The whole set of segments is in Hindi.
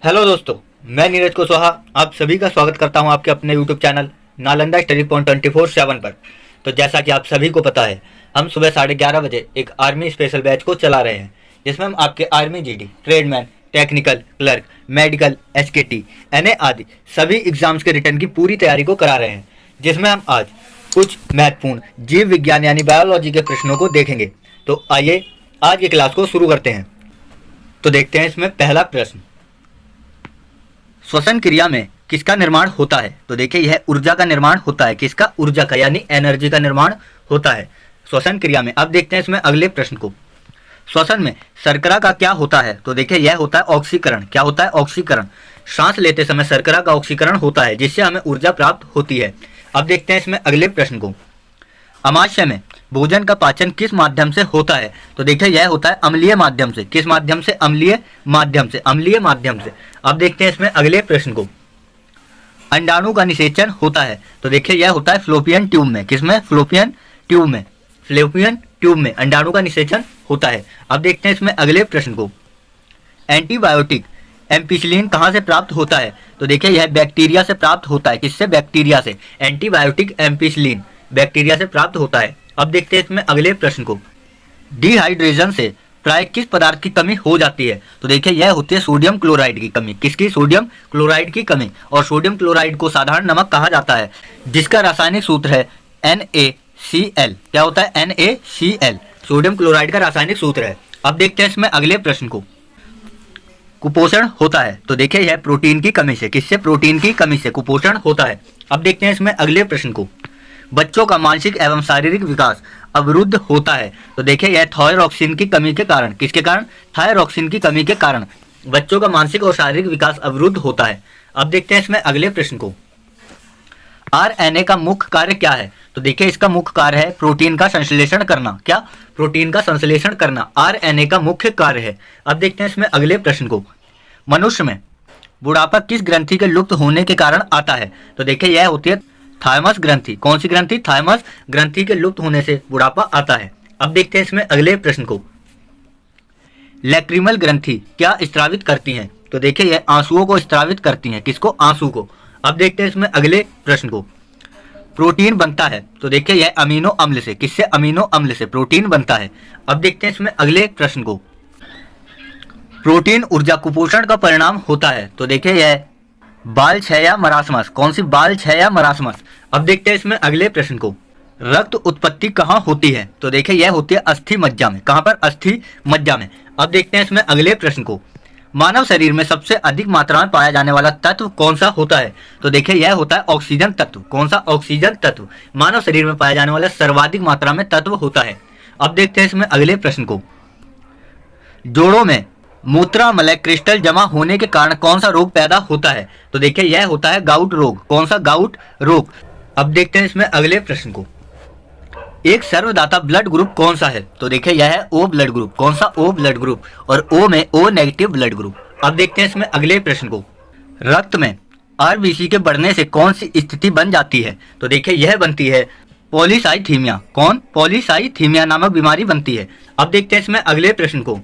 हेलो दोस्तों, मैं नीरज कुशवाहा आप सभी का स्वागत करता हूं आपके अपने YouTube channel Nalanda study point 24/7 पर। तो जैसा कि आप सभी को पता है, हम सुबह 11:30 बजे एक आर्मी स्पेशल बैच को चला रहे हैं, जिसमें हम आपके army GD, tradesman, technical, clerk, medical, SKT, NA आदि सभी एग्जाम्स के रिटर्न की पूरी तैयारी को करा रहे हैं, जिसमें हम आज कुछ महत्वपूर्ण जीव विज्ञान यानी बायोलॉजी के प्रश्नों को देखेंगे। तो आइए आज की क्लास को शुरू करते हैं। तो देखते हैं इसमें पहला प्रश्न, श्वसन क्रिया में किसका निर्माण होता है? तो देखिए यह ऊर्जा का निर्माण होता है। किसका? ऊर्जा का, यानी एनर्जी का निर्माण होता है श्वसन क्रिया में। अब देखते हैं इसमें अगले प्रश्न को, श्वसन में शर्करा का क्या होता है? तो देखिए यह होता है ऑक्सीकरण। क्या होता है? ऑक्सीकरण। सांस लेते समय शर्करा का ऑक्सीकरण होता है, जिससे हमें ऊर्जा प्राप्त होती है। अब देखते हैं इसमें अगले प्रश्न को, अमाशय में भोजन का पाचन किस माध्यम से होता है? तो देखिए यह होता है अम्लीय माध्यम से। किस माध्यम से? अम्लीय माध्यम से। अम्लीय माध्यम से। अब देखते हैं इसमें अगले प्रश्न को, अंडाणु का निषेचन होता है। तो देखिए यह होता है फ्लोपियन ट्यूब में। किसमें? फ्लोपियन ट्यूब में। फ्लोपियन ट्यूब में अंडाणु का निषेचन होता है। अब देखते हैं इसमें अगले प्रश्न को, एंटीबायोटिक एम्पिसिलिन कहाँ से प्राप्त होता है? तो देखिए यह बैक्टीरिया से प्राप्त होता है। किससे? बैक्टीरिया से। एंटीबायोटिक एम्पिसिलिन बैक्टीरिया से प्राप्त होता है। अब देखते हैं इसमें अगले प्रश्न को, डिहाइड्रेशन से प्राय किस पदार्थ की कमी हो जाती है? तो देखिए यह होती है सोडियम क्लोराइड की कमी। किसकी? सोडियम क्लोराइड की कमी। और सोडियम क्लोराइड को साधारण नमक कहा जाता है, जिसका रासायनिक सूत्र है NaCl। क्या होता है? NaCl सोडियम क्लोराइड का रासायनिक सूत्र है। अब देखते हैं इसमें अगले प्रश्न को, कुपोषण होता है। तो देखिए यह प्रोटीन की कमी से। किससे? प्रोटीन की कमी से कुपोषण होता है। अब देखते हैं इसमें अगले प्रश्न को, बच्चों का मानसिक एवं शारीरिक विकास अवरुद्ध होता है। तो देखिए यह थायरॉक्सिन की कमी के कारण। किसके कारण? थायरॉक्सिन की कमी के कारण बच्चों का मानसिक और शारीरिक विकास अवरुद्ध होता है। अब देखते हैं इसमें अगले प्रश्न को, RNA का मुख्य कार्य क्या है? तो देखिए इसका मुख्य कार्य है प्रोटीन का संश्लेषण करना। क्या? प्रोटीन का संश्लेषण करना RNA का मुख्य कार्य है। अब देखते हैं इसमें अगले प्रश्न को, मनुष्य में बुढ़ापा किस ग्रंथि के लुप्त होने के कारण आता है? तो देखिए यह होती है थायमस ग्रंथि। कौन सी ग्रंथि? थायमस ग्रंथि के लुप्त होने से बुढ़ापा आता है। अब देखते हैं इसमें अगले प्रश्न को, लैक्रिमल ग्रंथि क्या स्त्रावित करती हैं? तो देखिए यह आंसुओं को स्त्रावित करती हैं। किसको? आंसू को। अब देखते हैं इसमें अगले प्रश्न को, प्रोटीन बनता है। तो देखिए यह अमीनो अम्ल से। किससे? अमीनो अम्ल से प्रोटीन बनता है। अब देखते हैं इसमें अगले प्रश्न को, प्रोटीन ऊर्जा कुपोषण का परिणाम होता है। तो देखिए यह बाल क्षय या मरासमस। कौन सी? बाल क्षय या मरासमस। अब देखते हैं इसमें अगले प्रश्न को, रक्त उत्पत्ति कहाँ होती है? तो देखिए यह होती है अस्थि मज्जा में। कहाँ पर? अस्थि मज्जा में। अब देखते हैं इसमें अगले प्रश्न को, मानव शरीर में सबसे अधिक मात्रा में पाया जाने वाला तत्व कौन सा होता है? तो देखिए यह होता है ऑक्सीजन तत्व। कौन सा? ऑक्सीजन तत्व मानव शरीर में पाया जाने वाला सर्वाधिक मात्रा में तत्व होता है। अब देखते हैं इसमें अगले प्रश्न को, जोड़ों में मूत्रामलय क्रिस्टल जमा होने के कारण कौन सा रोग पैदा होता है? तो देखिए यह होता है गाउट रोग। कौन सा? गाउट रोग। अब देखते हैं इसमें अगले प्रश्न को, एक सर्वदाता ब्लड ग्रुप कौन सा है? तो देखिए यह है O ब्लड ग्रुप। कौन सा? O blood group. और O में O नेगेटिव ब्लड ग्रुप। अब देखते हैं इसमें अगले प्रश्न को, रक्त में RBC के बढ़ने से कौन सी स्थिति बन जाती है? तो देखिए यह बनती है पॉलीसाइथीमिया। कौन? पॉलीसाइथीमिया नामक बीमारी बनती है। अब देखते हैं इसमें अगले प्रश्न को,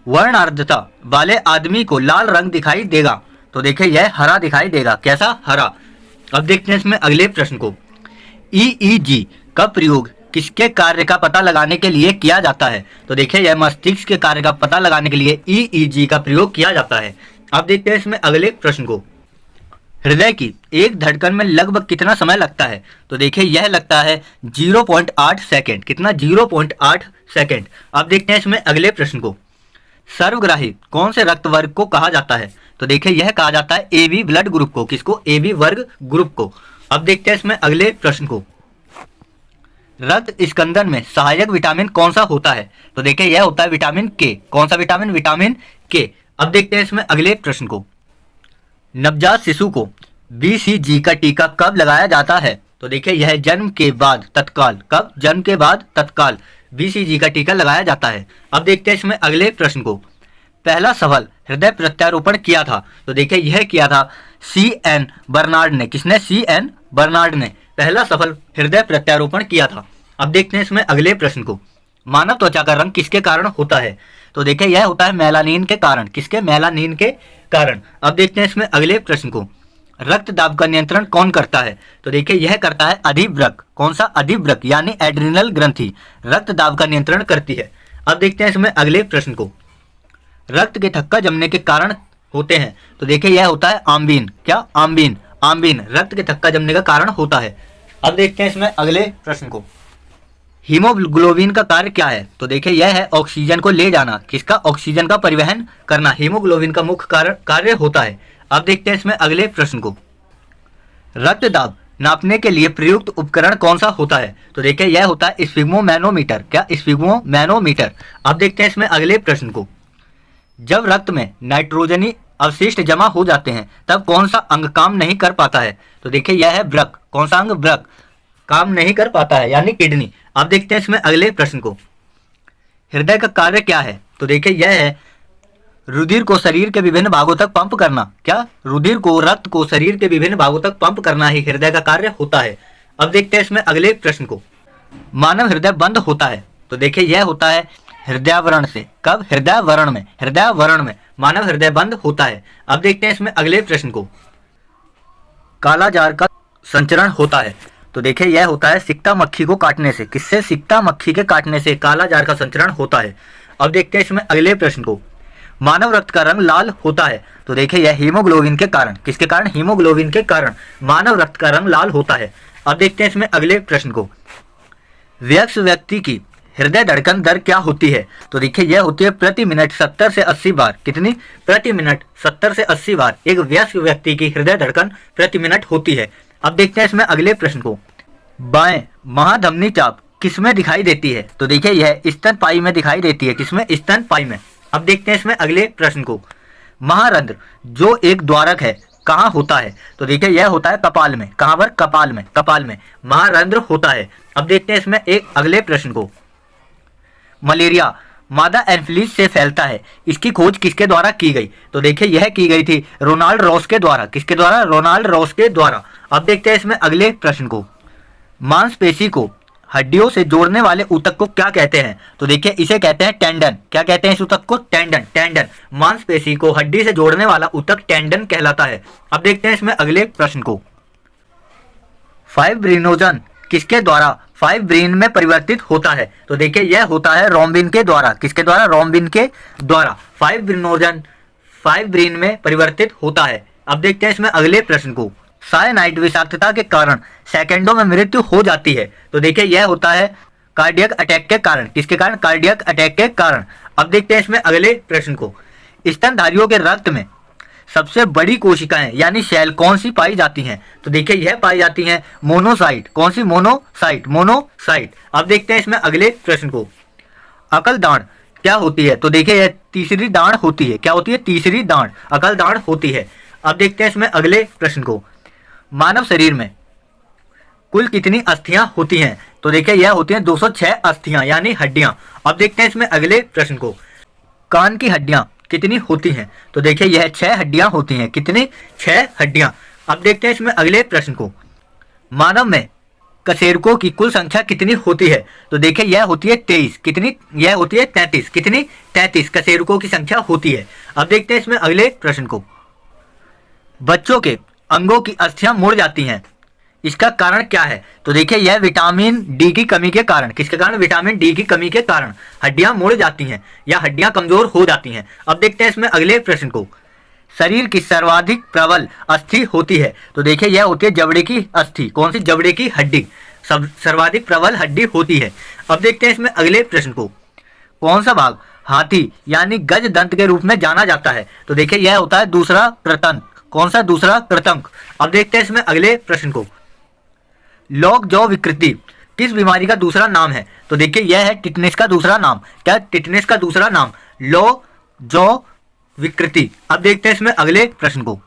वर्णार्धता वाले आदमी को लाल रंग दिखाई देगा। तो देखिए यह हरा दिखाई देगा। कैसा? हरा। अब देखते हैं इसमें अगले प्रश्न को, EEG का प्रयोग किसके कार्य का पता लगाने के लिए किया जाता है? तो देखिए यह मस्तिष्क के कार्य का पता लगाने के लिए EEG का प्रयोग किया जाता है। अब देखते हैं इसमें अगले प्रश्न को, हृदय की एक धड़कन में लगभग कितना समय लगता है? तो देखिए यह लगता है 0.8 सेकेंड। कितना? 0.8 सेकेंड। अब देखते हैं इसमें अगले प्रश्न को, सर्वग्राही कौन से रक्त वर्ग को कहा जाता है? तो देखिए यह कहा जाता है AB ब्लड ग्रुप को। किसको? AB वर्ग ग्रुप को। अब देखते हैं इसमें अगले प्रश्न को, रक्त स्कंदन में सहायक विटामिन कौन सा होता है? तो देखिए यह होता है विटामिन के। कौन सा विटामिन? विटामिन के। अब देखते हैं इसमें अगले प्रश्न को, नवजात शिशु को BCG का टीका कब लगाया जाता है? तो देखिए यह जन्म के बाद तत्काल। कब? जन्म के बाद तत्काल BCG का टीका लगाया जाता है। अब देखते हैं इसमें अगले प्रश्न को, पहला सफल हृदय प्रत्यारोपण किया था। तो देखिए यह किया था CN बर्नार्ड ने। किसने? CN बर्नार्ड ने पहला सफल हृदय प्रत्यारोपण किया था। अब देखते हैं इसमें अगले प्रश्न को, मानव त्वचा का रंग किसके कारण होता है? तो देखिए यह होता है मेलानिन के कारण। किसके? मेलानिन के कारण। अब देखते हैं इसमें अगले प्रश्न को, रक्त दाब का नियंत्रण कौन करता है? तो देखिए यह करता है अधिवृक्क। कौन सा? अधिवृक्क यानी एड्रिनल ग्रंथि रक्त दाब का नियंत्रण करती है। अब देखते हैं इसमें अगले प्रश्न को, रक्त के थक्का जमने के कारण होते हैं। तो देखिए यह होता है आम्बीन। क्या? आम्बीन। आम्बीन रक्त के थक्का जमने का कारण होता है। अब देखते हैं इसमें अगले प्रश्न को, हीमोग्लोबिन का कार्य क्या है? तो देखिए यह है ऑक्सीजन को ले जाना। किसका? ऑक्सीजन का परिवहन करना हीमोग्लोबिन का मुख्य कार्य होता है। अब देखते हैं इसमें अगले प्रश्न को, रक्त दाब नापने के लिए प्रयुक्त उपकरण कौन सा होता है? तो देखिए यह होता है स्फिग्मोमैनोमीटर। क्या? स्फिग्मोमैनोमीटर। अब देखते हैं इसमें अगले प्रश्न को, जब रक्त में नाइट्रोजनी अवशिष्ट जमा हो जाते हैं तब कौन सा अंग काम नहीं कर पाता है? तो देखिए यह है वृक्क। कौन सा अंग? वृक्क काम नहीं कर पाता है यानी किडनी। अब देखते हैं इसमें अगले प्रश्न को, हृदय का कार्य क्या है? तो देखिए यह है रुधिर को शरीर के विभिन्न भागों तक पंप करना। क्या? रुधिर को, रक्त को शरीर के विभिन्न भागों तक पंप करना ही हृदय का कार्य होता है। अब देखते हैं इसमें अगले प्रश्न को, मानव हृदय बंद होता है। तो देखिए यह होता है हृदयावरण से। कब? हृदयावरण में। हृदयावरण में मानव हृदय बंद होता है। अब देखते हैं इसमें अगले प्रश्न को, कालाजार का संचरण होता है। तो देखिए यह होता है सिकता मक्खी को काटने से। किससे? सिकता मक्खी के काटने से कालाजार का संचरण होता है। अब देखते हैं इसमें अगले प्रश्न को, मानव रक्त का रंग लाल होता है। तो देखिए यह हीमोग्लोबिन के कारण। किसके कारण? हीमोग्लोबिन के कारण मानव रक्त का रंग लाल होता है। अब देखते हैं इसमें अगले प्रश्न को, वयस्क व्यक्ति की हृदय धड़कन दर क्या होती है? तो देखिए यह होती है प्रति मिनट 70 से 80 बार। कितनी? प्रति मिनट 70 से 80 बार एक वयस्क व्यक्ति की हृदय धड़कन प्रति मिनट होती है। अब देखते हैं इसमें अगले प्रश्न को, बाएं महाधमनी चाप किसमें दिखाई देती है? तो देखिए यह स्तनपायी में दिखाई देती है। किसमें? स्तनपायी में। अब देखते हैं इसमें अगले प्रश्न को, महारंध्र जो एक द्वारक है कहाँ होता है? तो देखिए यह होता है कपाल में। कहाँ पर? कपाल में। कपाल में महारंध्र होता है। अब देखते हैं इसमें एक अगले प्रश्न को, मलेरिया मादा एन्फ्लूएंजा से फैलता है, इसकी खोज किसके द्वारा की गई? तो देखिए यह की गई थी रोनाल्ड रॉस के द्वारा। किसके द्वारा? रोनाल्ड रॉस के द्वारा। अब देखते हैं इसमें अगले प्रश्न को, मांसपेशी को हड्डियों से जोड़ने वाले ऊतक को क्या कहते हैं? तो देखिए इसे कहते हैं टेंडन। क्या कहते हैं इस ऊतक को? टेंडन। टेंडन मांसपेशी को हड्डी से जोड़ने वाला ऊतक टेंडन कहलाता है। अब देखते हैं इसमें अगले प्रश्न को, फाइब्रिनोजन किसके द्वारा फाइब्रिन में परिवर्तित होता है? तो देखिए यह होता है रोम्बिन के द्वारा। किसके द्वारा? रोम्बिन के द्वारा फाइब्रिनोजन फाइब्रिन में परिवर्तित होता है। अब देखते हैं इसमें अगले प्रश्न को, साइनाइड विषाक्तता के कारण सेकंडों में मृत्यु हो जाती है। तो देखिए यह होता है कार्डियक अटैक के कारण। किसके कारण? कार्डियक अटैक के कारण। अब देखते हैं इसमें अगले प्रश्न को, स्तनधारियों के रक्त में सबसे बड़ी कोशिकाएं यानी सेल कौन सी पाई जाती हैं? तो देखिए यह पाई जाती हैं मोनोसाइट। कौन सी? मोनोसाइट। मोनोसाइट। अब देखते हैं इसमें अगले प्रश्न को, अकल दाढ़ क्या होती है? तो देखिए यह तीसरी दाढ़ होती है। क्या होती है? तीसरी दाढ़ अकल दाढ़ होती है। अब देखते हैं इसमें अगले प्रश्न को, मानव शरीर में कुल कितनी अस्थियां होती हैं? तो देखिए यह होती हैं 206 अस्थियां यानी हड्डियां। अब देखते हैं इसमें अगले प्रश्न को, कान की हड्डियां कितनी होती हैं? तो देखिए यह 6 हड्डियां होती हैं। कितनी? 6 हड्डियां। अब देखते हैं इसमें अगले प्रश्न को, मानव में कशेरुकों की कुल संख्या कितनी होती है? तो देखिए यह होती है 23। कितनी? यह होती है 33। कितनी? 33 कशेरुकों की संख्या होती है। अब देखते हैं इसमें अगले प्रश्न को, बच्चों के अंगों की अस्थियां मुड़ जाती हैं, इसका कारण क्या है? तो देखिए यह विटामिन डी की कमी के कारण। किसके कारण? विटामिन डी की कमी के कारण हड्डियां मुड़ जाती हैं या हड्डियां कमजोर हो जाती हैं। अब देखते हैं इसमें अगले प्रश्न को, शरीर की सर्वाधिक प्रबल अस्थि होती है? तो देखिए यह होती है जबड़े की अस्थि। कौन सी? जबड़े की हड्डी सर्वाधिक प्रबल हड्डी होती है। अब देखते हैं इसमें अगले प्रश्न को, कौन सा भाग हाथी यानी गज दंत के रूप में जाना जाता है? तो देखिए यह होता है दूसरा प्रतंक। कौन सा? दूसरा प्रतंक। अब देखते हैं इसमें अगले प्रश्न को, लॉक जॉ विकृति किस बीमारी का दूसरा नाम है? तो देखिए यह है टिटनेस का दूसरा नाम। क्या? टिटनेस का दूसरा नाम लॉक जॉ विकृति। अब देखते हैं इसमें अगले प्रश्न को।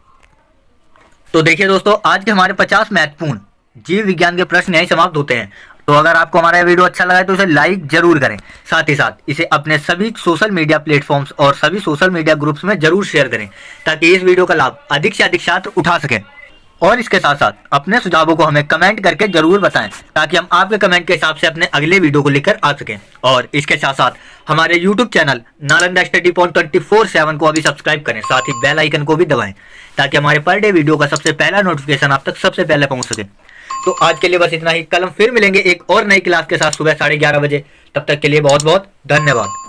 तो देखिए दोस्तों, आज के हमारे 50 महत्वपूर्ण जीव विज्ञान के प्रश्न यही समाप्त होते हैं। तो अगर आपको हमारा वीडियो अच्छा लगा है तो इसे लाइक जरूर करें, साथ ही साथ इसे अपने सभी सोशल मीडिया प्लेटफॉर्म्स और सभी सोशल मीडिया ग्रुप्स में जरूर शेयर करें ताकि इस वीडियो का लाभ अधिक से अधिक छात्र उठा सकें। और इसके साथ साथ अपने सुझावों को हमें कमेंट करके जरूर बताएं, ताकि हम आपके कमेंट के हिसाब से अपने अगले वीडियो को लेकर आ सकें। और इसके साथ साथ हमारे YouTube channel Nalanda study point 24/7 को अभी सब्सक्राइब करें, साथ ही बेल आइकन को भी दबाएं, ताकि हमारे पर डे वीडियो का सबसे पहला नोटिफिकेशन आप तक सबसे पहले पहुंच सके। तो आज के लिए बस इतना ही। कल हम फिर मिलेंगे एक और नई क्लास के साथ सुबह 11:30 बजे। तब तक के लिए बहुत बहुत धन्यवाद।